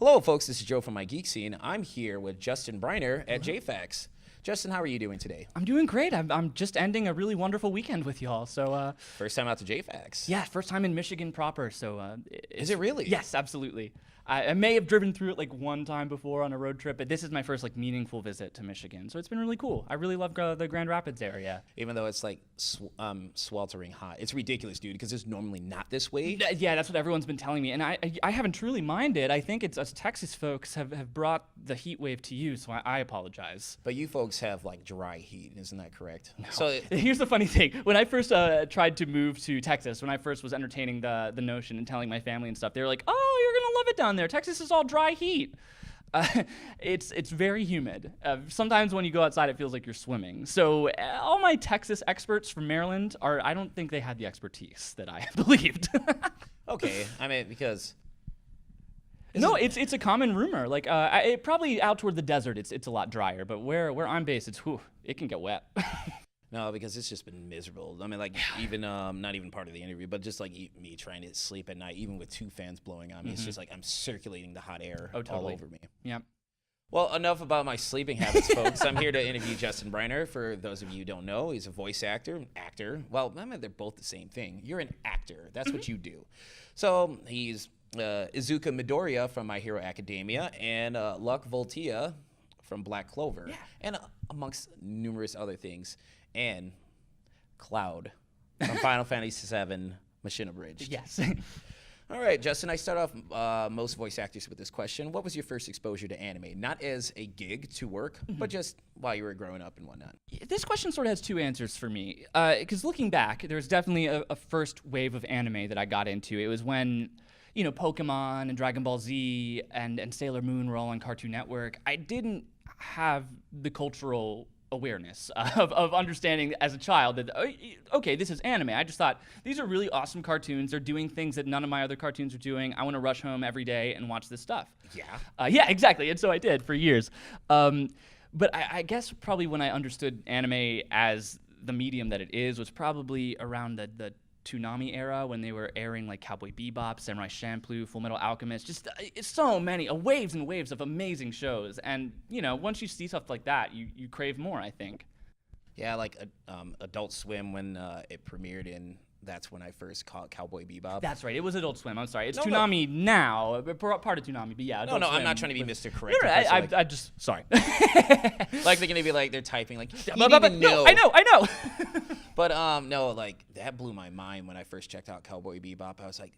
Hello, folks. This is Joe from MIGeekScene. I'm here with Justin Briner at JAFAX. Justin, how are you doing today? I'm doing great. I'm just ending a really wonderful weekend with y'all. So First time out to JAFAX. yeah, first time in Michigan proper. So Is it really? Yes, absolutely. I may have driven through it like one time before on a road trip, but this is my first like meaningful visit to Michigan. So it's been really cool. I really love the Grand Rapids area. Even though it's like sweltering hot. It's ridiculous, dude, because it's normally not this way. Yeah, that's what everyone's been telling me, and I haven't truly minded. I think it's us Texas folks have brought the heat wave to you, so I apologize. But you folks have like dry heat, isn't that correct? No. So Here's the funny thing. When I first tried to move to Texas, when I first was entertaining the notion and telling my family and stuff, they were like, "Oh, you're gonna love it down there. Texas is all dry heat." It's very humid. Sometimes when you go outside, it feels like you're swimming. So all my Texas experts from Maryland I don't think they had the expertise that I believed. okay, I mean, because... No, it's a common rumor. Like it probably out toward the desert, it's a lot drier. But where I'm based, it can get wet. No, because it's just been miserable. I mean, like, even, not even part of the interview, but just, like, me trying to sleep at night, even with 2 fans blowing on me. It's just, like, I'm circulating the hot air all over me. Yeah. Well, enough about my sleeping habits, folks. I'm here to interview Justin Briner. For those of you who don't know, he's a voice actor. Well, I mean, they're both the same thing. You're an actor. That's what you do. So he's Izuka Midoriya from My Hero Academia and Luck Voltia from Black Clover. Yeah. And amongst numerous other things. And Cloud from Final Fantasy VII Machinabridged. Yes. All right, Justin, I start off most voice actors with this question. What was your first exposure to anime? Not as a gig to work, but just while you were growing up and whatnot. This question sort of has 2 answers for me. Because looking back, there's definitely a first wave of anime that I got into. It was when, Pokemon and Dragon Ball Z and Sailor Moon were all on Cartoon Network. I didn't have the cultural awareness of understanding as a child that, okay, this is anime. I just thought, these are really awesome cartoons. They're doing things that none of my other cartoons are doing. I want to rush home every day and watch this stuff. Yeah. Yeah, exactly. And so I did for years. But I guess probably when I understood anime as the medium that it is was probably around the Toonami era when they were airing like Cowboy Bebop, Samurai Champloo, Fullmetal Alchemist, just it's so many, waves and waves of amazing shows. And, once you see stuff like that, you crave more, I think. Yeah, like Adult Swim when it premiered in, that's when I first caught Cowboy Bebop. That's right, it was Adult Swim, I'm sorry. It's Toonami now, part of Toonami, but yeah, Adult Swim. I'm not trying to be Mr. Correct. I just, sorry. Like they're gonna be like, they're typing like, you didn't even know. No, I know. But no, like that blew my mind when I first checked out Cowboy Bebop. I was like,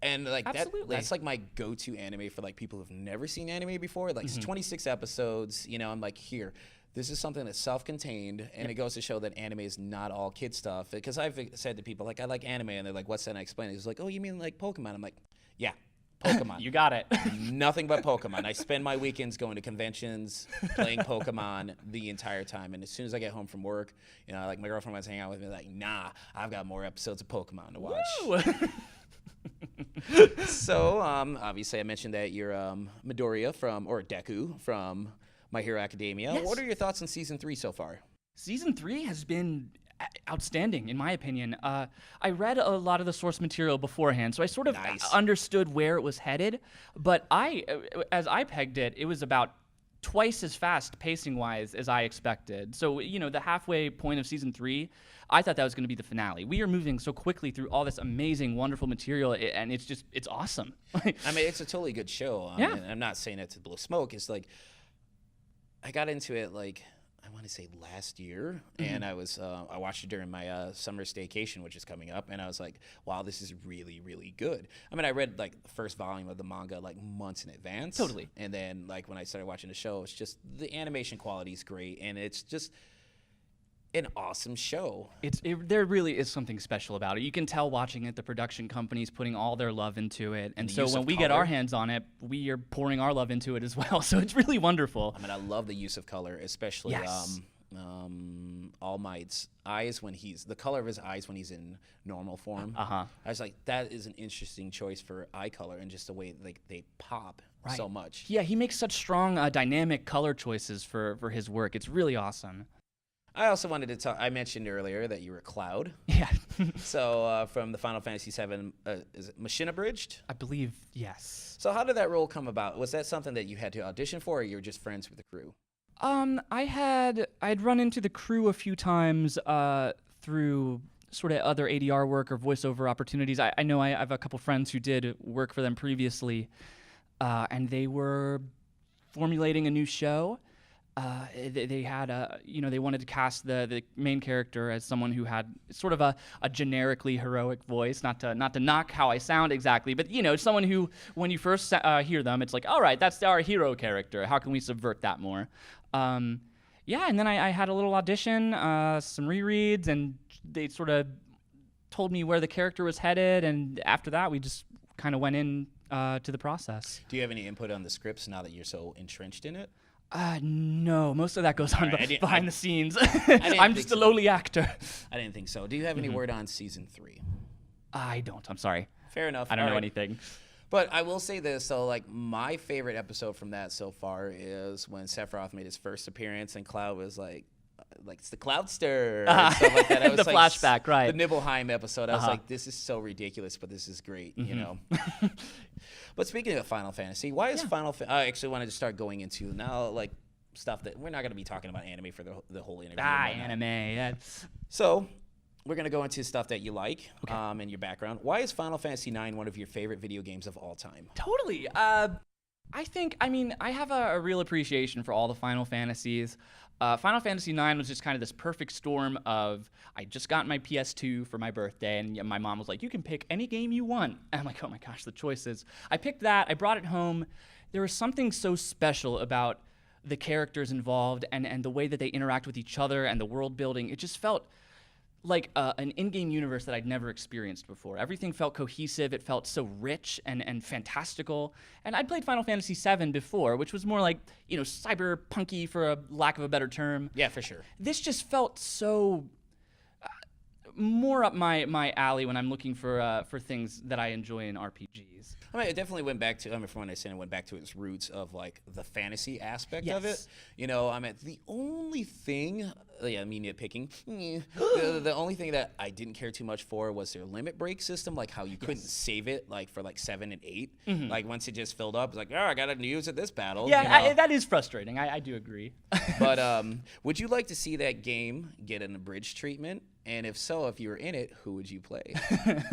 and like that's like my go-to anime for like people who've never seen anime before. Like it's 26 episodes. I'm like, here, this is something that's self-contained, and it goes to show that anime is not all kid stuff. Because I've said to people like, I like anime, and they're like, what's that? And I explain it. It's like, oh, you mean like Pokemon? I'm like, yeah. Pokemon. You got it. Nothing but Pokemon. I spend my weekends going to conventions, playing Pokemon the entire time. And as soon as I get home from work, like my girlfriend wants to hang out with me, like, nah, I've got more episodes of Pokemon to watch. So, obviously, I mentioned that you're Midoriya or Deku from My Hero Academia. Yes. What are your thoughts on Season 3 so far? Season 3 has been outstanding, in my opinion. I read a lot of the source material beforehand, so I sort of understood where it was headed. But as I pegged it, it was about twice as fast pacing-wise as I expected. So, the halfway point of Season 3, I thought that was going to be the finale. We are moving so quickly through all this amazing, wonderful material, and it's awesome. I mean, it's a totally good show. Yeah. I'm not saying it to blow smoke. It's like, I got into it, like, I want to say last year, and I watched it during my summer staycation, which is coming up, and I was like, wow, this is really, really good. I mean, I read like the first volume of the manga like months in advance. Totally. And then like when I started watching the show, it's just the animation quality is great, and it's just an awesome show. There really is something special about it. You can tell watching it, the production company's putting all their love into it. And so when we get our hands on it, we are pouring our love into it as well. So it's really wonderful. I mean, I love the use of color, especially All Might's eyes when the color of his eyes when he's in normal form. I was like, that is an interesting choice for eye color and just the way like they pop so much. Yeah, he makes such strong dynamic color choices for his work. It's really awesome. I also wanted to talk. I mentioned earlier that you were Cloud. Yeah. So from the Final Fantasy VII, is it Machinabridged? I believe, yes. So how did that role come about? Was that something that you had to audition for, or you were just friends with the crew? I'd run into the crew a few times through sort of other ADR work or voiceover opportunities. I know I have a couple friends who did work for them previously, and they were formulating a new show. They had they wanted to cast the main character as someone who had sort of a generically heroic voice, not to knock how I sound exactly, but someone who, when you first hear them, it's like, all right, that's our hero character. How can we subvert that more? Yeah, and then I had a little audition, some rereads, and they sort of told me where the character was headed, and after that, we just kind of went in to the process. Do you have any input on the scripts now that you're so entrenched in it? No, most of that goes on behind the scenes. I I'm just a lowly actor. I didn't think so. Do you have any word on season 3? I don't. I'm sorry. Fair enough. I don't know anything. But I will say this, so like my favorite episode from that so far is when Sephiroth made his first appearance and Cloud was like it's the Cloudster and stuff like that. I was the like, flashback, right? The Nibelheim episode. I was like, this is so ridiculous, but this is great, you know. But speaking of Final Fantasy, why is I actually wanted to start going into now like stuff that we're not going to be talking about anime for the whole interview. Anime. Yeah. So we're going to go into stuff that you like and your background. Why is Final Fantasy IX one of your favorite video games of all time? Totally. I have a real appreciation for all the Final Fantasies. Final Fantasy IX was just kind of this perfect storm of, I just got my PS2 for my birthday, and my mom was like, you can pick any game you want. And I'm like, oh my gosh, the choices. I picked that, I brought it home. There was something so special about the characters involved and the way that they interact with each other and the world building. It just felt like an in-game universe that I'd never experienced before. Everything felt cohesive. It felt so rich and fantastical. And I'd played Final Fantasy VII before, which was more like, cyberpunky for a lack of a better term. Yeah, for sure. This just felt so more up my alley when I'm looking for things that I enjoy in RPGs. I mean, it definitely went back to, from what I understand, it went back to its roots of like the fantasy aspect of it. The only thing, nitpicking, the only thing that I didn't care too much for was their limit break system, like how you couldn't save it like for like 7 and 8. Like once it just filled up, it's like, I got to use it this battle. Yeah, that is frustrating. I do agree. But would you like to see that game get an abridged treatment? And if so, if you were in it, who would you play?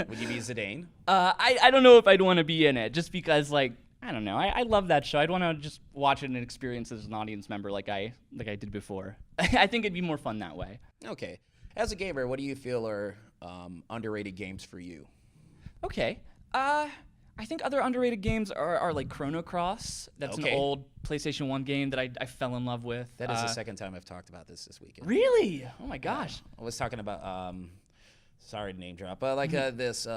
Would you be Zidane? I don't know if I'd want to be in it, just because, I don't know. I love that show. I'd want to just watch it and experience it as an audience member like I did before. I think it'd be more fun that way. Okay. As a gamer, what do you feel are underrated games for you? Okay. I think other underrated games are like Chrono Cross. That's an old PlayStation 1 game that I fell in love with. That is the second time I've talked about this weekend. Really? Oh my gosh. I was talking about, sorry to name drop, but this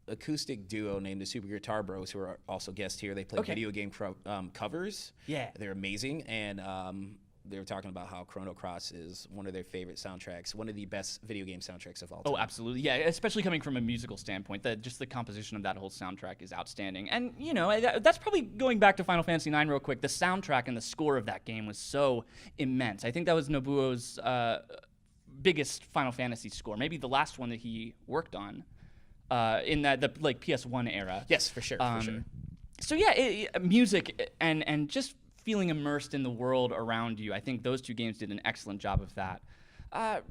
acoustic duo named the Super Guitar Bros, who are also guests here. They play video game covers. Yeah. They're amazing. And they were talking about how Chrono Cross is one of their favorite soundtracks, one of the best video game soundtracks of all time. Oh, absolutely. Yeah, especially coming from a musical standpoint. Just the composition of that whole soundtrack is outstanding. And, that's probably going back to Final Fantasy IX real quick. The soundtrack and the score of that game was so immense. I think that was Nobuo's biggest Final Fantasy score, maybe the last one that he worked on in the PS1 era. Yes, for sure, for sure. So, yeah, music and just feeling immersed in the world around you. I think those two games did an excellent job of that. I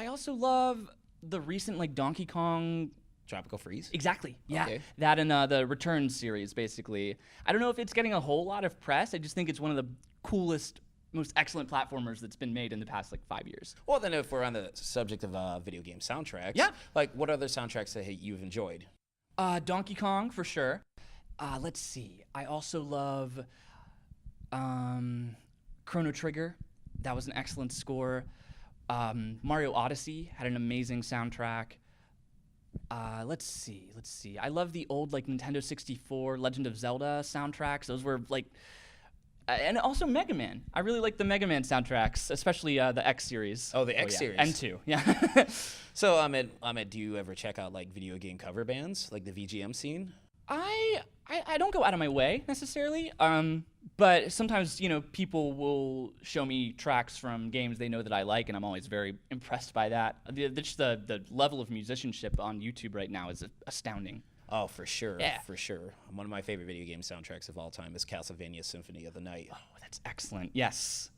also love the recent Donkey Kong Tropical Freeze? Exactly. Yeah. Okay. That and the Return series, basically. I don't know if it's getting a whole lot of press. I just think it's one of the coolest, most excellent platformers that's been made in the past 5 years. Well, then if we're on the subject of video game soundtracks, what other soundtracks that you've enjoyed? Donkey Kong, for sure. Let's see. I also love Chrono Trigger. That was an excellent score. Mario Odyssey had an amazing soundtrack. Let's see. I love the old Nintendo 64 Legend of Zelda soundtracks. Those were and also Mega Man. I really like the Mega Man soundtracks, especially the X series. Oh, the X series. And 2. Yeah. So, Ahmed, do you ever check out video game cover bands, like the VGM scene? I don't go out of my way necessarily, but sometimes people will show me tracks from games they know that I like, and I'm always very impressed by that. The level of musicianship on YouTube right now is astounding. Oh, for sure, Yeah. for sure. One of my favorite video game soundtracks of all time is Castlevania Symphony of the Night. Oh, that's excellent. Yes.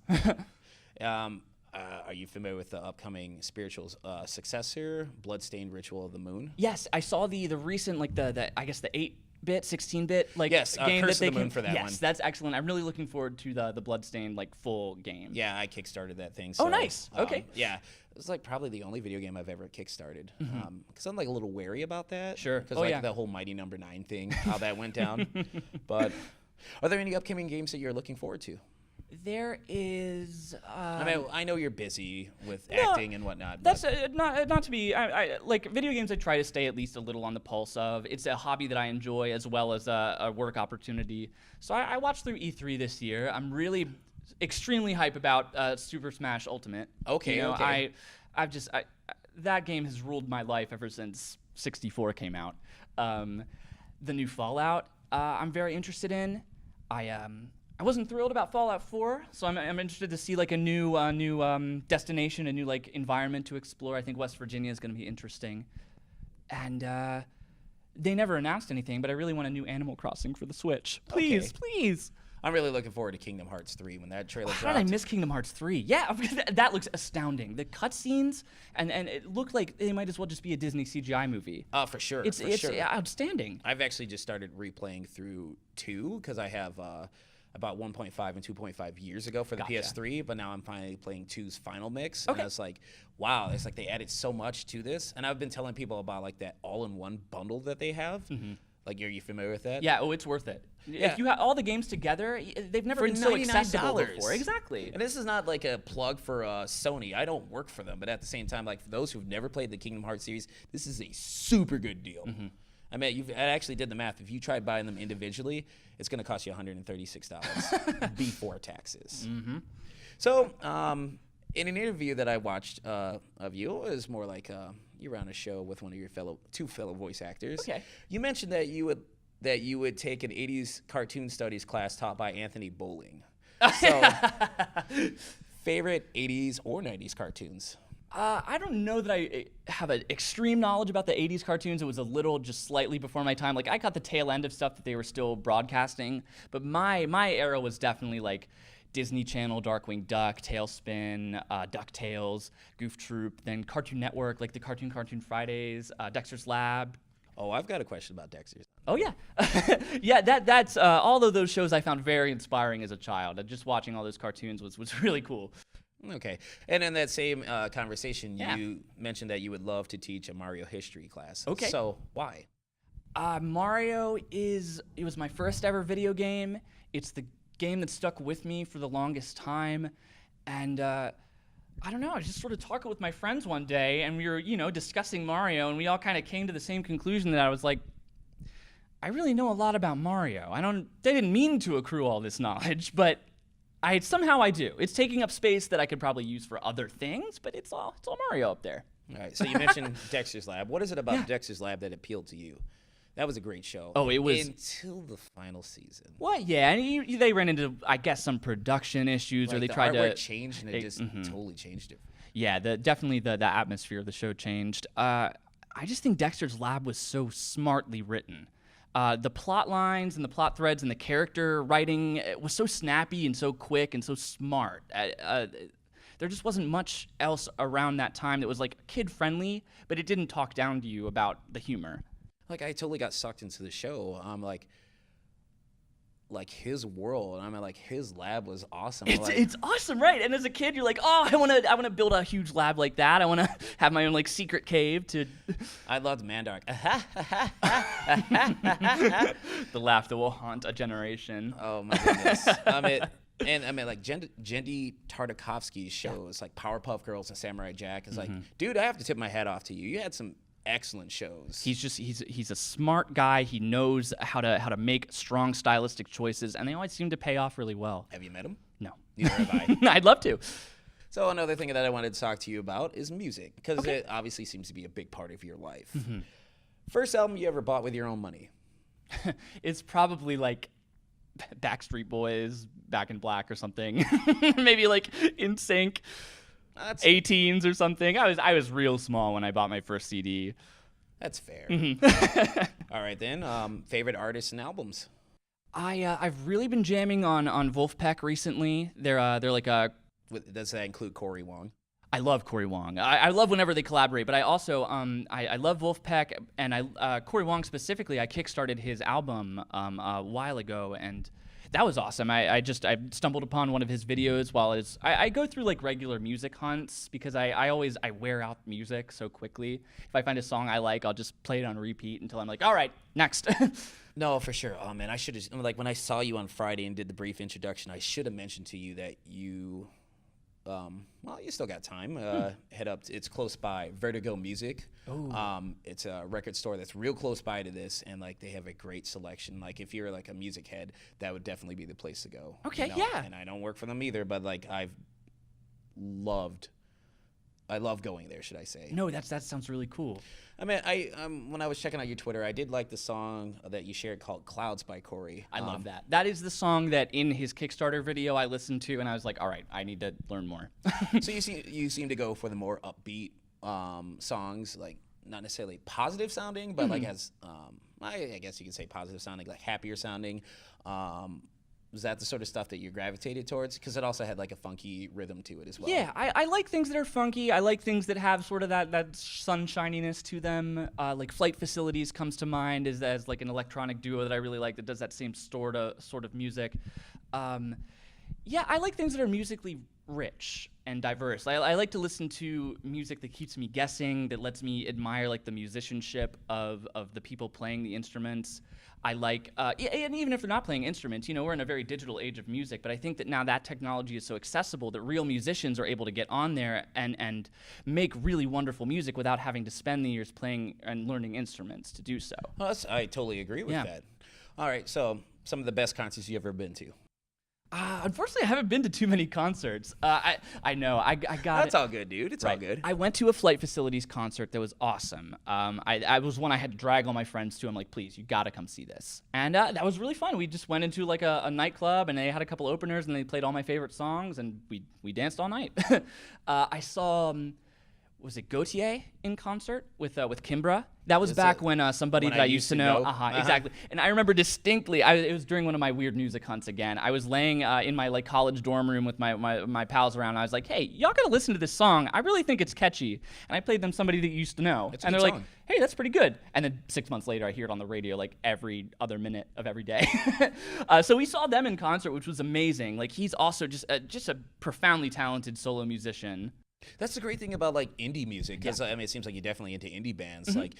Are you familiar with the upcoming spiritual successor, Bloodstained Ritual of the Moon? Yes, I saw the recent I guess the 8-bit, 16-bit Yes, game Curse that of the Moon for that one. Yes, that's excellent. I'm really looking forward to the Bloodstained full game. Yeah, I kickstarted that thing. Oh, So, nice. Okay. Yeah, it was probably the only video game I've ever kickstarted. Because I'm a little wary about that. Sure. Because Oh, yeah. the whole Mighty Number 9 thing, how that went down. But are there any upcoming games that you're looking forward to? There is. I mean, I know you're busy with acting and whatnot. That's not to be. I like video games. I try to stay at least a little on the pulse of. It's a hobby that I enjoy as well as a work opportunity. So I watched through E3 this year. I'm really extremely hype about Super Smash Ultimate. Okay, okay. That game has ruled my life ever since 64 came out. The new Fallout, I'm very interested in. I wasn't thrilled about Fallout 4, so I'm interested to see a new destination, a new environment to explore. I think West Virginia is going to be interesting, and they never announced anything, but I really want a new Animal Crossing for the Switch. Please, please. I'm really looking forward to Kingdom Hearts 3 when that trailer How did I miss Kingdom Hearts 3? Yeah, that looks astounding. The cutscenes and it looked like they might as well just be a Disney CGI movie. Oh, for sure. It's for sure. outstanding. I've actually just started replaying through 2 because I have about 1.5 and 2.5 years ago for the Gotcha. PS3, but now I'm finally playing 2's final mix. And Okay. I was like, wow, it's they added so much to this. And I've been telling people about that all-in-one bundle that they have. Are you familiar with that? Yeah, it's worth it. Yeah. If you have all the games together, they've never For been so $99. accessible before. Exactly. And this is not a plug for Sony. I don't work for them, but at the same time, for those who've never played the Kingdom Hearts series, this is a super good deal. I mean, I actually did the math. If you tried buying them individually, it's going to cost you $136 before taxes. So, in an interview that I watched of you, it was more you were on a show with one of your two fellow voice actors. Okay. You mentioned that you would take an 80s cartoon studies class taught by Anthony Bowling. So, favorite 80s or 90s cartoons? I don't know that I have an extreme knowledge about the 80s cartoons. It was a little just slightly before my time. I caught the tail end of stuff that they were still broadcasting. But my era was definitely Disney Channel, Darkwing Duck, Tailspin, DuckTales, Goof Troop, then Cartoon Network, the Cartoon Fridays, Dexter's Lab. Oh, I've got a question about Dexter's. Oh, yeah. Yeah, that's all of those shows I found very inspiring as a child. Just watching all those cartoons was really cool. Okay. And in that same conversation, Yeah. you mentioned that you would love to teach a Mario history class. Okay. So, why? Mario it was my first ever video game. It's the game that stuck with me for the longest time. And I don't know, I was just sort of talking with my friends one day, and we were, discussing Mario, and we all kind of came to the same conclusion that I was like, I really know a lot about Mario. They didn't mean to accrue all this knowledge, but somehow I do. It's taking up space that I could probably use for other things, but it's all Mario up there. All right. So, you mentioned Dexter's Lab. What is it about Yeah. Dexter's Lab that appealed to you? That was a great show. Oh, it was. Until the final season. What? Yeah, and they ran into, I guess, some production issues, or they tried the artwork to changed, and it just totally changed it. Yeah, definitely the atmosphere of the show changed. I just think Dexter's Lab was so smartly written. The plot lines and the plot threads and the character writing was so snappy and so quick and so smart. There just wasn't much else around that time that was kid friendly, but it didn't talk down to you about the humor. I totally got sucked into the show. I'm like his world. His lab was awesome. It's awesome, right? And as a kid, you're like, oh, I want to build a huge lab like that. I want to have my own secret cave to. I loved Mandark. The laugh that will haunt a generation. Oh my goodness. Jendi Tartakovsky's shows like Powerpuff Girls and Samurai Jack is dude, I have to tip my hat off to you. You had some excellent shows. He's a smart guy. He knows how to make strong stylistic choices, and they always seem to pay off really well. Have you met him? No. Neither have I. I'd love to. So another thing that I wanted to talk to you about is music, because it obviously seems to be a big part of your life. First album you ever bought with your own money? It's probably like Backstreet Boys, Back in Black or something. Maybe like In Sync, A-Teens or something. I was real small when I bought my first CD. That's fair. All right then. Favorite artists and albums. I've really been jamming on Wolfpack recently. They're like a. Does that include Cory Wong? I love Cory Wong. I love whenever they collaborate, but I also I love Wolfpack, and Cory Wong specifically. I kickstarted his album a while ago, and that was awesome. I stumbled upon one of his videos while I go through like regular music hunts because I always wear out music so quickly. If I find a song I like, I'll just play it on repeat until I'm like, all right, next. No, for sure. Oh man, I should have like when I saw you on Friday and did the brief introduction, I should have mentioned to you that you. Well, you still got time. Head up. It's close by. Vertigo Music. It's a record store that's real close by to this, and like they have a great selection. Like if you're like a music head, that would definitely be the place to go. Okay, you know? yeah. And I don't work for them either, but like I love going there. Should I say? No, that sounds really cool. I mean, when I was checking out your Twitter, I did like the song that you shared called "Clouds" by Cory. I love that. That is the song that in his Kickstarter video I listened to, and I was like, all right, I need to learn more. So you seem to go for the more upbeat songs, like not necessarily positive sounding, but like as I guess you could say positive sounding, like happier sounding. Was that the sort of stuff that you gravitated towards? Because it also had like a funky rhythm to it as well. Yeah, I like things that are funky. I like things that have sort of that sunshininess to them. Like Flight Facilities comes to mind as like an electronic duo that I really like that does that same sort of music. Yeah, I like things that are musically rich and diverse. I like to listen to music that keeps me guessing, that lets me admire like the musicianship of the people playing the instruments. I like, and even if they're not playing instruments, we're in a very digital age of music, but I think that now that technology is so accessible that real musicians are able to get on there and make really wonderful music without having to spend the years playing and learning instruments to do so. Well, I totally agree with that. All right, so some of the best concerts you've ever been to. Unfortunately, I haven't been to too many concerts. I know. I got That's all good, dude. It's all good. I went to a Flight Facilities concert that was awesome. I was one I had to drag all my friends to. I'm like, please, you got to come see this. And that was really fun. We just went into like a nightclub, and they had a couple openers, and they played all my favorite songs, and we danced all night. I saw, was it Gautier in concert with Kimbra? That was back when somebody that I used to know. Exactly. And I remember distinctly, it was during one of my weird music hunts again. I was laying in my like college dorm room with my pals around. And I was like, hey, y'all gotta listen to this song. I really think it's catchy. And I played them somebody that you used to know. And they're like, hey, that's pretty good. And then 6 months later, I hear it on the radio like every other minute of every day. So we saw them in concert, which was amazing. Like he's also just a profoundly talented solo musician. That's the great thing about like indie music, because I mean, it seems like you're definitely into indie bands. Like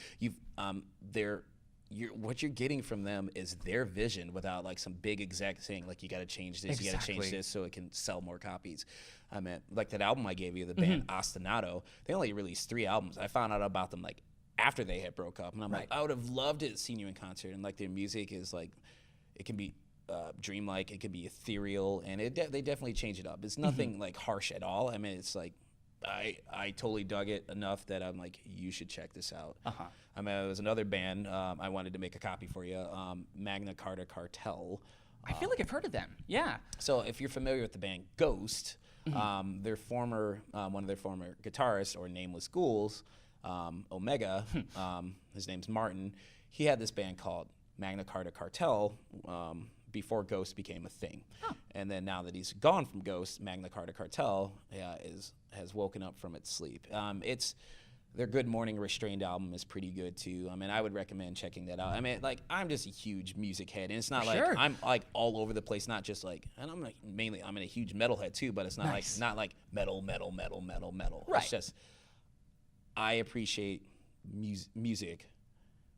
what you're getting from them is their vision without like some big exec saying like you got to change this, you got to change this so it can sell more copies. I mean, like that album I gave you, the band Ostinato, they only released 3 albums. I found out about them like after they had broke up, and I'm like, I would have loved to have seen you in concert. And like their music is like, it can be dreamlike, it can be ethereal, and they definitely change it up. It's nothing like harsh at all. I mean, it's like. I totally dug it enough that I'm like, you should check this out. I mean, it was another band I wanted to make a copy for you, Magna Carta Cartel. I feel like I've heard of them. Yeah. So if you're familiar with the band Ghost, their former one of their former guitarists or Nameless Ghouls, Omega, his name's Martin. He had this band called Magna Carta Cartel. Before Ghost became a thing. And then now that he's gone from Ghost, Magna Carta Cartel has woken up from its sleep. Their Good Morning Restrained album is pretty good too. I mean, I would recommend checking that out. I mean, like I'm just a huge music head, and it's not like I'm like all over the place. Not just like, and I'm like I'm a huge metal head too, but it's not like metal. Right. It's just I appreciate music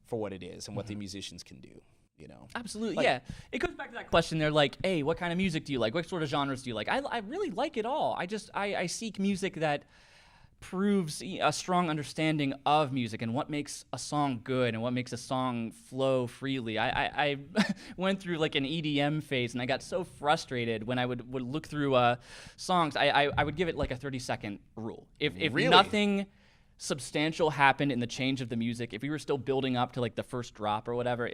for what it is and what the musicians can do. Absolutely, like, yeah. It goes back to that question there, like, hey, what kind of music do you like? What sort of genres do you like? I really like it all. I seek music that proves a strong understanding of music and what makes a song good and what makes a song flow freely. I went through like an EDM phase, and I got so frustrated when I would look through songs. I would give it like a 30-second rule. If really? nothing substantial happened in the change of the music, if we were still building up to like the first drop or whatever,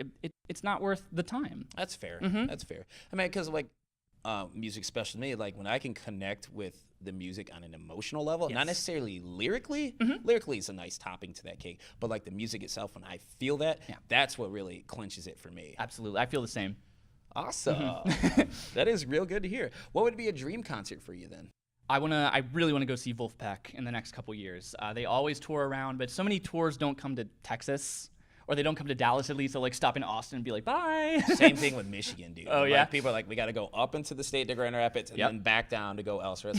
it's not worth the time. That's fair. That's fair. I mean, because like music, especially me, like when I can connect with the music on an emotional level, not necessarily lyrically. Lyrically is a nice topping to that cake, but like the music itself, when I feel that, that's what really clinches it for me. Absolutely, I feel the same. Awesome. That is real good to hear. What would be a dream concert for you then? I really want to go see Wolfpack in the next couple years. They always tour around, but so many tours don't come to Texas, or they don't come to Dallas at least. They'll like stop in Austin and be like, bye. Same thing with Michigan, dude. Oh, like, yeah? People are like, we got to go up into the state to Grand Rapids and then back down to go elsewhere.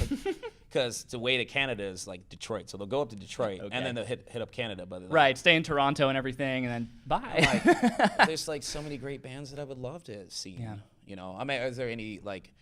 Because the way to Canada is like Detroit. So they'll go up to Detroit and then they'll hit up Canada. But right, stay in Toronto and everything, and then bye. Like, there's like so many great bands that I would love to see. Yeah. You know, I mean, is there any like,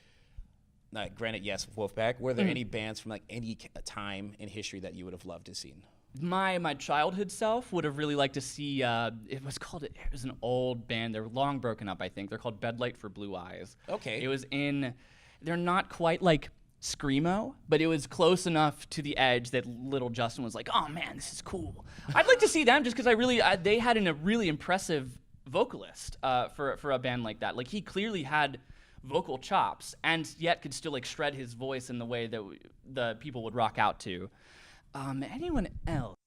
granted, yes, Wolfpack. Were there any bands from like any time in history that you would have loved to see? My childhood self would have really liked to see. It was an old band. They're long broken up, I think. They're called Bedlight for Blue Eyes. Okay. It was in. They're not quite like screamo, but it was close enough to the edge that little Justin was like, "Oh man, this is cool." I'd like to see them just because they had a really impressive vocalist for a band like that. Like he clearly had vocal chops and yet could still like shred his voice in the way that the people would rock out to. Anyone else?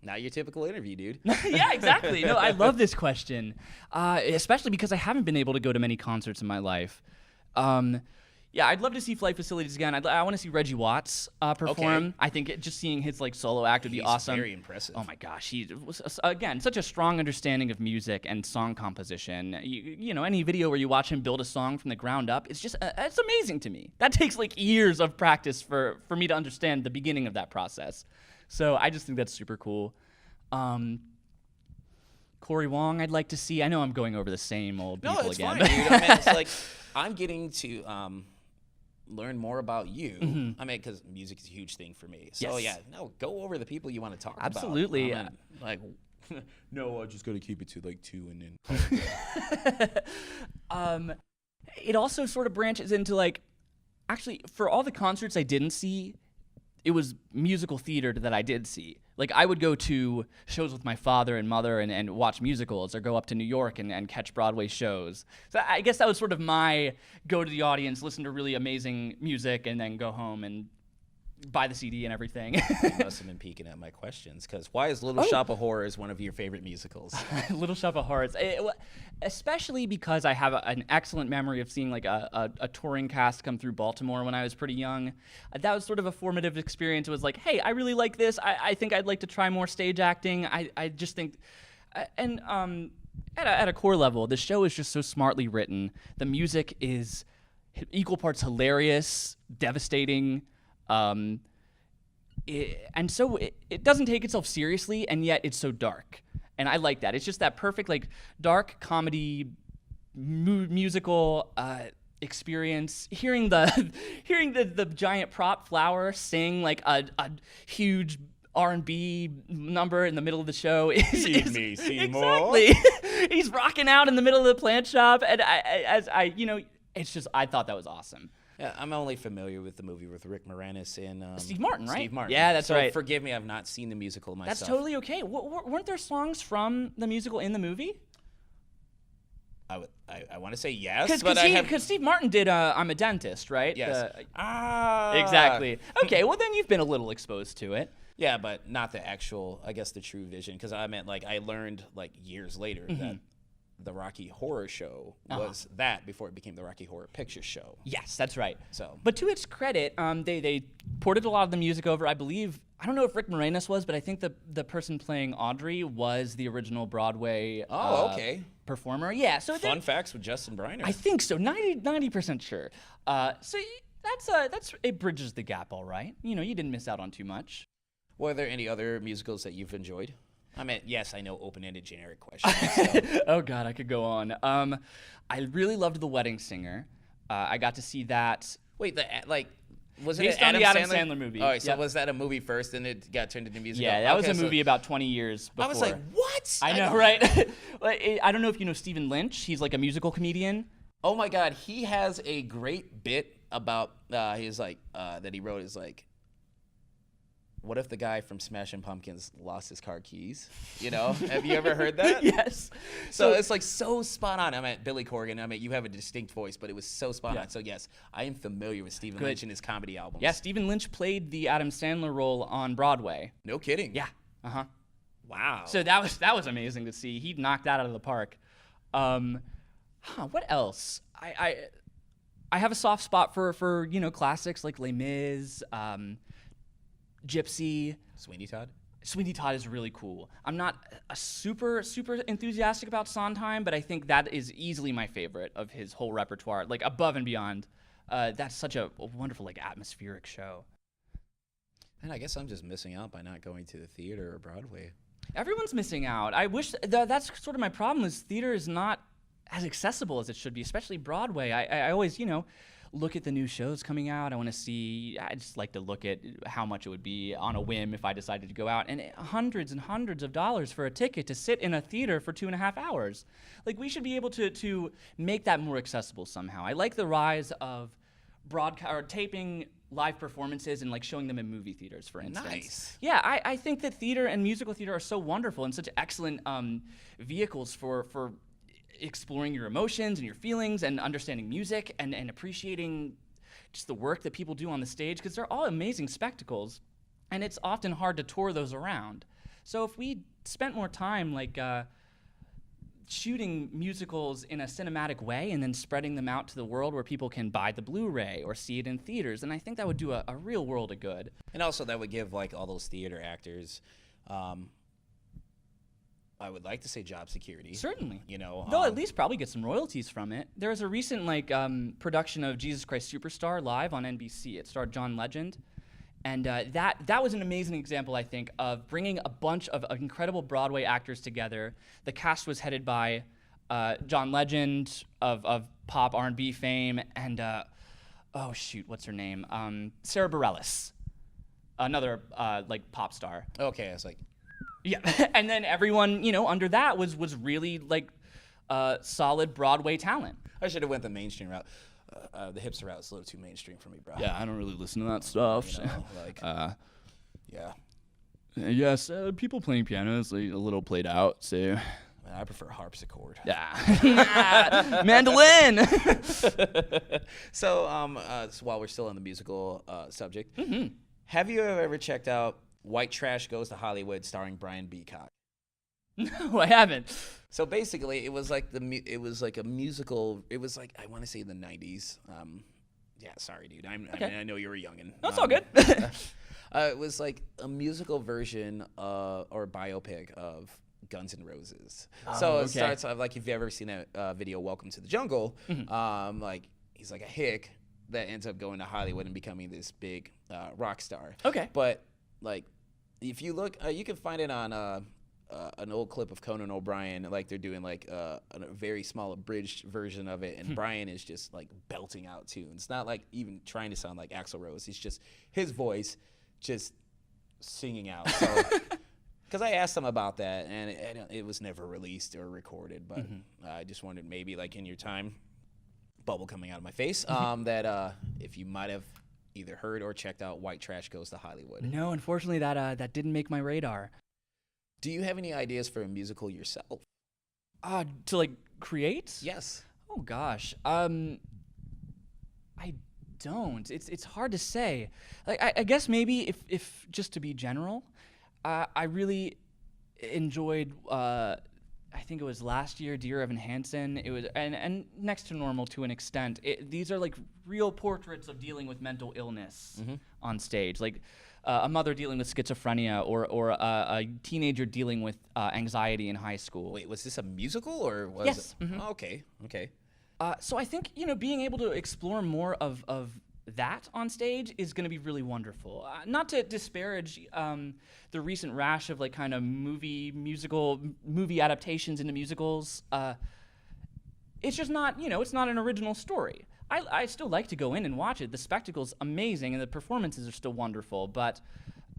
Not your typical interview, dude. Yeah, exactly. No, I love this question, especially because I haven't been able to go to many concerts in my life. Yeah, I'd love to see Flight Facilities again. I want to see Reggie Watts perform. Okay. I think just seeing his like solo act would be awesome. Very impressive. Oh my gosh, he was again such a strong understanding of music and song composition. You know, any video where you watch him build a song from the ground up, it's just it's amazing to me. That takes like years of practice for me to understand the beginning of that process. So I just think that's super cool. Corey Wong, I'd like to see. I know I'm going over the same old people again. No, it's fine, dude. I mean, it's like I'm getting to learn more about you. I mean, because music is a huge thing for me. So go over the people you want to talk about. Absolutely. Like, no, I just got to keep it to like 2 and then. It also sort of branches into like, actually, for all the concerts I didn't see, it was musical theater that I did see. Like, I would go to shows with my father and mother and watch musicals, or go up to New York and catch Broadway shows. So I guess that was sort of my go to the audience, listen to really amazing music, and then go home and buy the CD and everything. You must have been peeking at my questions, because why is Little Shop of Horrors one of your favorite musicals? Little Shop of Horrors, especially because I have an excellent memory of seeing like a touring cast come through Baltimore when I was pretty young. That was sort of a formative experience. It was like, hey, I really like this. I think I'd like to try more stage acting. I just think, and at a core level, the show is just so smartly written. The music is equal parts hilarious, devastating. And so it doesn't take itself seriously, and yet it's so dark. And I like that. It's just that perfect, like, dark comedy musical experience. Hearing the giant prop Flower sing like a huge R&B number in the middle of the show is Feed me, Seymour. Exactly. He's rocking out in the middle of the plant shop, and it's just, I thought that was awesome. Yeah, I'm only familiar with the movie with Rick Moranis and Steve Martin, right? Steve Martin. Yeah, that's right. Forgive me, I've not seen the musical myself. That's totally okay. Weren't there songs from the musical in the movie? I want to say yes, because Steve Martin did I'm a Dentist, right? Yes. Exactly. Okay, well then you've been a little exposed to it. Yeah, but not the actual, I guess, the true vision. Because I meant, like, I learned like years later that the Rocky Horror Show was that before it became the Rocky Horror Picture Show. Yes, that's right. So, but to its credit, they ported a lot of the music over. I believe, I don't know if Rick Moranis was, but I think the person playing Audrey was the original Broadway performer. Yeah. So fun facts with Justin Briner. I think so. 90% sure. So that's it bridges the gap, all right. You know, you didn't miss out on too much. Were there any other musicals that you've enjoyed? I mean, yes, I know open-ended generic questions. So. Oh, God, I could go on. I really loved The Wedding Singer. I got to see that. Wait, was it based an on the Adam Sandler movie? All right, so was that a movie first and it got turned into musical? Yeah, that was a movie about 20 years before. I was like, what? I know, right? I don't know if you know Stephen Lynch. He's like a musical comedian. Oh, my God. He has a great bit about his, that he wrote is like, what if the guy from Smashing Pumpkins lost his car keys? You know, have you ever heard that? Yes. So it's like so spot on. I mean, Billy Corgan. I mean, you have a distinct voice, but it was so spot on. So yes, I am familiar with Stephen Lynch and his comedy albums. Yeah, Stephen Lynch played the Adam Sandler role on Broadway. No kidding. Yeah. Wow. So that was amazing to see. He knocked that out of the park. What else? I have a soft spot for classics like Les Mis, Gypsy. Sweeney Todd. Sweeney Todd is really cool. I'm not a super enthusiastic about Sondheim, but I think that is easily my favorite of his whole repertoire, like above and beyond. That's such a wonderful, like, atmospheric show. And I guess I'm just missing out by not going to the theater or Broadway. Everyone's missing out. I wish that's sort of my problem. Is theater is not as accessible as it should be, especially Broadway. I always look at the new shows coming out. I just like to look at how much it would be on a whim if I decided to go out. And hundreds and hundreds of dollars for a ticket to sit in a theater for 2.5 hours. Like, we should be able to make that more accessible somehow. I like the rise of taping live performances and like showing them in movie theaters, for instance. Nice. Yeah, I think that theater and musical theater are so wonderful and such excellent vehicles for exploring your emotions and your feelings and understanding music and appreciating just the work that people do on the stage, because they're all amazing spectacles, and it's often hard to tour those around. So if we spent more time like shooting musicals in a cinematic way and then spreading them out to the world where people can buy the Blu-ray or see it in theaters, and I think that would do a real world of good. And also that would give like all those theater actors, I would like to say job security. Certainly. They'll at least probably get some royalties from it. There was a recent production of Jesus Christ Superstar live on NBC. It starred John Legend. And that was an amazing example, I think, of bringing a bunch of incredible Broadway actors together. The cast was headed by John Legend of pop R&B fame, and what's her name? Sarah Bareilles, another pop star. Okay, I was like, yeah, and then everyone under that was really like solid Broadway talent. I should have went the mainstream route. The hipster route is a little too mainstream for me, bro. Yeah, I don't really listen to that stuff. Yeah. Yes, people playing piano is like a little played out, so. I prefer harpsichord. Yeah. Mandolin! So while we're still on the musical subject, have you ever checked out White Trash Goes to Hollywood starring Brian Beacock? No, I haven't. So basically, it was like a musical. It was like, I want to say the 90s. Yeah, sorry, dude. I mean, I know you were youngin'. That's all good. It was like a musical version or biopic of Guns N' Roses. So it starts off like, if you've ever seen that video, Welcome to the Jungle, like he's like a hick that ends up going to Hollywood and becoming this big rock star. Okay. But like, if you look, you can find it on an old clip of Conan O'Brien, like they're doing like a very small abridged version of it, and Brian is just like belting out tunes, not like even trying to sound like Axl Rose. He's just his voice, just singing out. So, because I asked him about that, and it was never released or recorded, but I just wondered, maybe like in your time, bubble coming out of my face, that if you might have either heard or checked out White Trash Goes to Hollywood. No, unfortunately, that didn't make my radar. Do you have any ideas for a musical yourself? To like create? Yes. Oh gosh. I don't. It's hard to say. Like I guess maybe if just to be general, I really enjoyed I think it was last year, Dear Evan Hansen. It was and Next to Normal to an extent. These are like real portraits of dealing with mental illness on stage, like a mother dealing with schizophrenia or a teenager dealing with anxiety in high school. Wait, was this a musical or was Yes. it? Oh, okay. So I think being able to explore more of that on stage is going to be really wonderful. Not to disparage the recent rash of like kind of movie adaptations into musicals. It's just not, it's not an original story. I still like to go in and watch it. The spectacle's amazing and the performances are still wonderful, but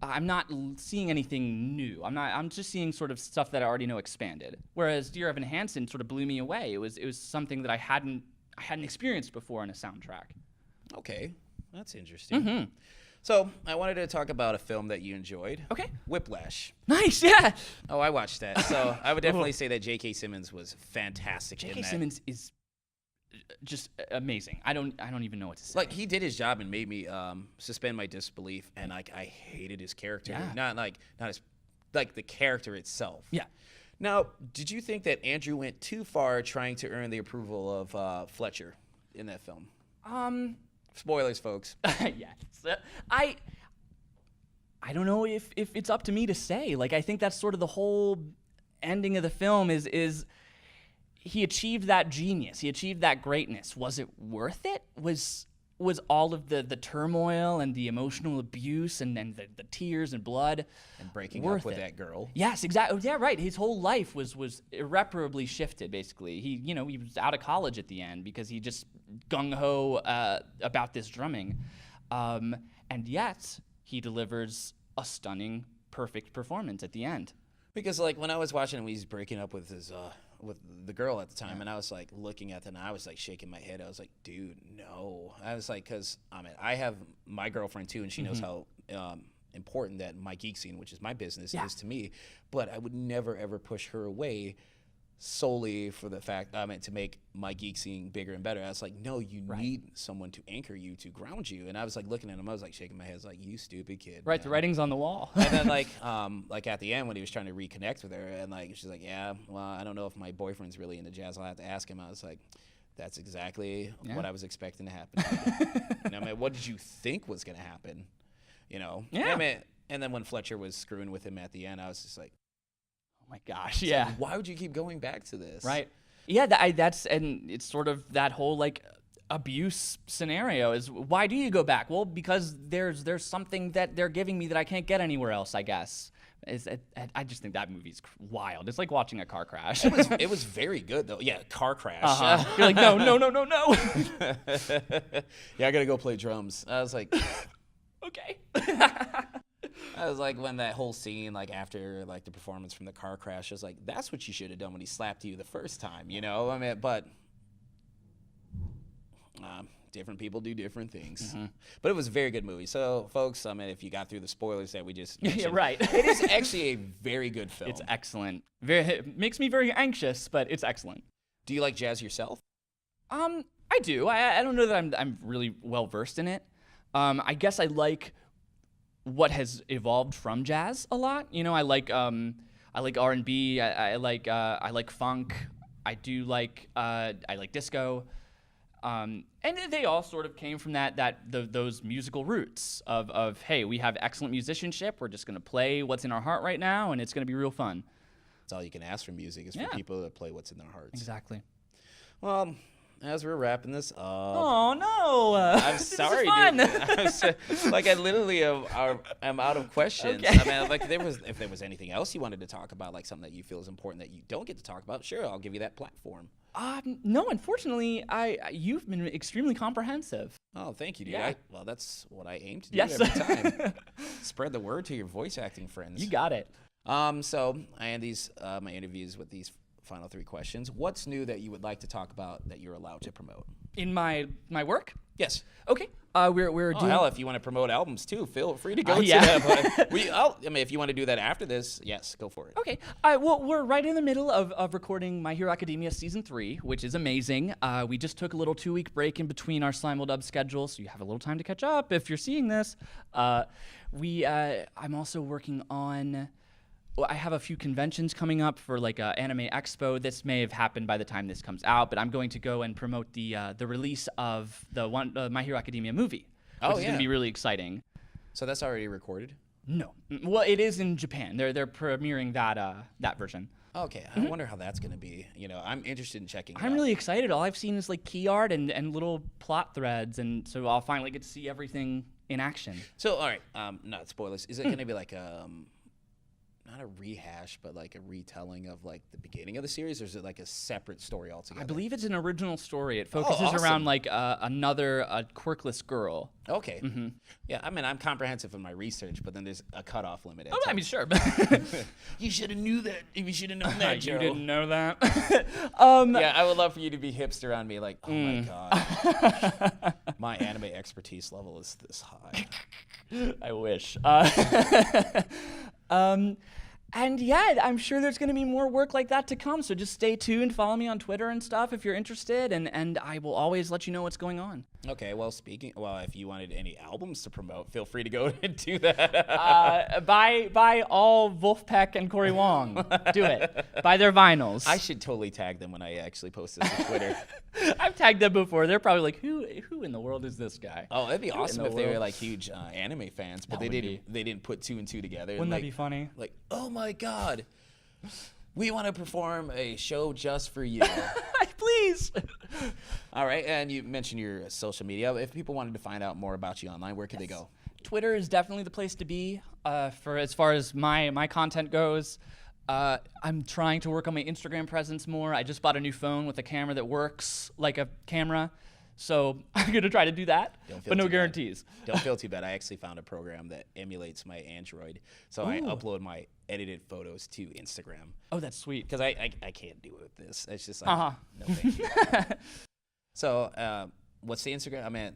I'm not seeing anything new. I'm just seeing sort of stuff that I already know expanded. Whereas Dear Evan Hansen sort of blew me away. It was something that I hadn't experienced before in a soundtrack. Okay, that's interesting. So I wanted to talk about a film that you enjoyed. Okay. Whiplash. Nice, yeah. Oh, I watched that. So I would definitely say that J.K. Simmons was fantastic in that. J.K. Simmons is just amazing. I don't even know what to say. Like, he did his job and made me suspend my disbelief, and like I hated his character. Yeah. Not his, like the character itself. Yeah. Now, did you think that Andrew went too far trying to earn the approval of Fletcher in that film? Spoilers, folks. Yes. I don't know if it's up to me to say. Like, I think that's sort of the whole ending of the film is he achieved that genius. He achieved that greatness. Was it worth it? Was all of the turmoil and the emotional abuse and the tears and blood And breaking worth up with it? that girl. Yes, exactly. Yeah, right. His whole life was irreparably shifted. Basically, he was out of college at the end because he just gung ho about this drumming, and yet he delivers a stunning, perfect performance at the end. Because like when I was watching him, he's breaking up with his with the girl at the time, and I was like looking at them, and I was like shaking my head. I was like, dude, no. I was like, because I have my girlfriend too, and she knows how important that MIGeekScene, which is my business, is to me. But I would never ever push her away solely for the fact to make MIGeekScene bigger and better. I was like, no, you need someone to anchor you, to ground you. And I was like looking at him, I was like shaking my head, I was like, you stupid kid. Right, the writing's on the wall. And then like at the end when he was trying to reconnect with her, and like she's like, yeah, well, I don't know if my boyfriend's really into jazz. I'll have to ask him. I was like, that's exactly what I was expecting to happen. And I mean, what did you think was gonna happen? You know? Yeah. I mean, and then when Fletcher was screwing with him at the end, I was just like, Oh my gosh, yeah. like, why would you keep going back to this? Right. Yeah, that's and it's sort of that whole like abuse scenario is why do you go back? Well, because there's something that they're giving me that I can't get anywhere else, I guess. I just think that movie's wild. It's like watching a car crash. It was very good though. Yeah, car crash. You're like, no. Yeah, I gotta go play drums. I was like, Okay. I was like, when that whole scene, like after like the performance from the car crash, I was like, that's what you should have done when he slapped you the first time, you know? I mean, but different people do different things. But it was a very good movie. So, folks, I mean, if you got through the spoilers that we just mentioned, Yeah, right. it is actually a very good film. It's excellent. It makes me very anxious, but it's excellent. Do you like jazz yourself? I do. I don't know that I'm really well versed in it. I guess I like what has evolved from jazz a lot. You know, I like R&B. I like funk. I like disco. And they all sort of came from those musical roots of hey, we have excellent musicianship. We're just gonna play what's in our heart right now, and it's gonna be real fun. That's all you can ask for music is for people to play what's in their hearts. Exactly. Well, as we're wrapping this up. Oh no! I'm sorry, dude. Like I literally am out of questions. Okay. I mean, like if there was anything else you wanted to talk about, like something that you feel is important that you don't get to talk about, sure, I'll give you that platform. No, unfortunately, you've been extremely comprehensive. Oh, thank you, dude. Yeah. Well, that's what I aim to do Yes. every time. Spread the word to your voice acting friends. You got it. So I end these my interviews with these final 3 questions. What's new that you would like to talk about that you're allowed to promote? In my work? Yes. Okay. We're doing. Hell, if you want to promote albums too, feel free to go to yeah. that. But if you want to do that after this, yes, go for it. Okay. Well, we're right in the middle of recording My Hero Academia Season 3, which is amazing. We just took a little 2-week break in between our Simuldub schedules, so you have a little time to catch up if you're seeing this. I'm also working on... Well, I have a few conventions coming up for like Anime Expo. This may have happened by the time this comes out, but I'm going to go and promote the release of the My Hero Academia movie, which is going to be really exciting. So that's already recorded? No. Well, it is in Japan. They're premiering that version. Okay, I wonder how that's going to be. You know, I'm interested in checking it I'm out. really excited. All I've seen is like key art and little plot threads, and so I'll finally get to see everything in action. So, all right, not spoilers. Is it going to be like not not a rehash, but like a retelling of like the beginning of the series, or is it like a separate story altogether? I believe it's an original story. It focuses awesome. around like another quirkless girl. Okay. Yeah, I mean, I'm comprehensive in my research, but then there's a cutoff limit. Oh, I mean, sure. You should have knew that. You should have known that, Joe. You didn't know that? Yeah, I would love for you to be hipster on me, like, oh my god, my anime expertise level is this high. I wish. And yeah, I'm sure there's going to be more work like that to come. So just stay tuned. Follow me on Twitter and stuff if you're interested, and I will always let you know what's going on. Okay, well, if you wanted any albums to promote, feel free to go and do that. Buy all Wolfpack and Cory Wong. Do it. Buy their vinyls. I should totally tag them when I actually post this to Twitter. I've tagged them before. They're probably like, who in the world is this guy? Oh, it'd be awesome if they were like huge anime fans, but they didn't put 2 and 2 together. Wouldn't that be funny? Like, oh my god, we want to perform a show just for you. Please. All right, and you mentioned your social media. If people wanted to find out more about you online, where could they go? Twitter is definitely the place to be for as far as my content goes. I'm trying to work on my Instagram presence more. I just bought a new phone with a camera that works like a camera. So I'm going to try to do that, but no guarantees. Don't feel too bad. I actually found a program that emulates my Android. So I upload my edited photos to Instagram. Oh, that's sweet. Because I can't do it with this. It's just like, no thank you. So what's the Instagram? I mean,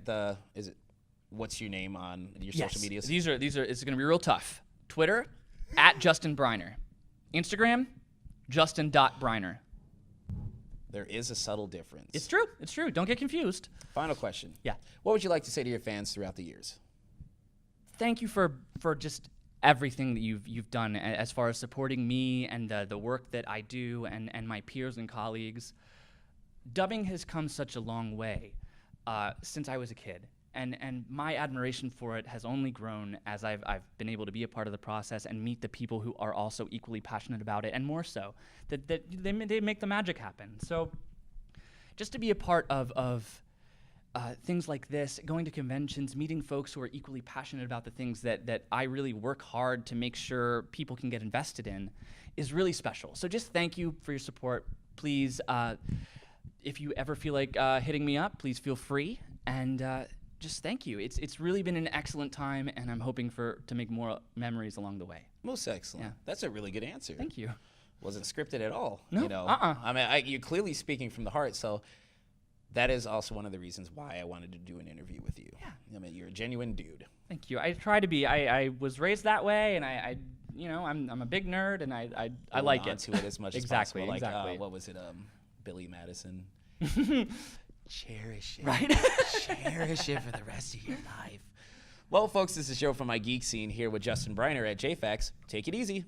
what's your name on your social medias? These are, it's going to be real tough. Twitter, @JustinBriner. Instagram, Justin.Briner. There is a subtle difference. It's true. It's true. Don't get confused. Final question. Yeah. What would you like to say to your fans throughout the years? Thank you for just everything that you've done as far as supporting me and the work that I do and my peers and colleagues. Dubbing has come such a long way since I was a kid. And my admiration for it has only grown as I've been able to be a part of the process and meet the people who are also equally passionate about it, and more so, that they make the magic happen. So just to be a part of things like this, going to conventions, meeting folks who are equally passionate about the things that I really work hard to make sure people can get invested in is really special. So just thank you for your support. Please, if you ever feel like hitting me up, please feel free. And just thank you. It's really been an excellent time, and I'm hoping to make more memories along the way. Most excellent. Yeah. That's a really good answer. Thank you. Wasn't scripted at all. No. You know? I mean, you're clearly speaking from the heart, so that is also one of the reasons why I wanted to do an interview with you. Yeah. I mean, you're a genuine dude. Thank you. I try to be. I was raised that way, and I'm a big nerd, and I like it. To it as much exactly, as possible. Exactly. Like, what was it? Billy Madison. Cherish it. Right? Cherish it for the rest of your life. Well, folks, this is Joe from MIGeekScene here with Justin Briner at JAFAX. Take it easy.